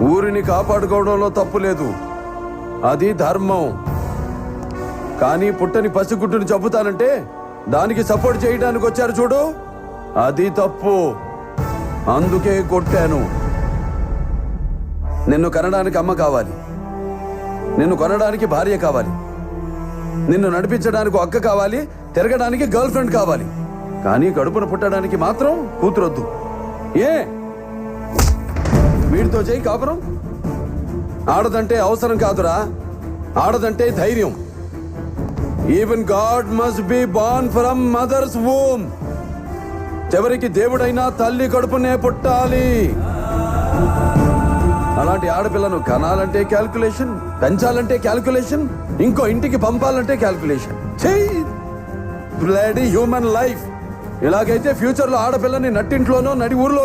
ఊరిని కాపాడుకోవడంలో తప్పు లేదు, అది ధర్మం. కానీ పుట్టని పసిగుడ్డుని చంపుతానంటే దానికి సపోర్ట్ చేయడానికి వచ్చారు చూడు, అది తప్పు. అందుకే కొట్టాను. నిన్ను కనడానికి అమ్మ కావాలి, నిన్ను కొనడానికి భార్య కావాలి, నిన్ను నడిపించడానికి అక్క కావాలి, తిరగడానికి గర్ల్ ఫ్రెండ్ కావాలి. కానీ కడుపున పుట్టడానికి మాత్రం కూతురొద్దు. ఏ వీడితో చేయి కాపురం? ఆడదంటే అవసరం కాదురా, ఆడదంటే ధైర్యం. Even God must be born from mothers womb. చివరికి దేవుడైనా తల్లి కడుపునే పుట్టాలి. అలాంటి ఆడపిల్లను కనాలంటే క్యాల్కులేషన్, పెంచాలంటే క్యాల్కులేషన్, ఇంకో ఇంటికి పంపాలంటే క్యాల్కులేషన్. Bloody human life. ఇలాగైతే ఫ్యూచర్ లో ఆడపిల్లని నట్టింట్లోనో నడి ఊర్లోనో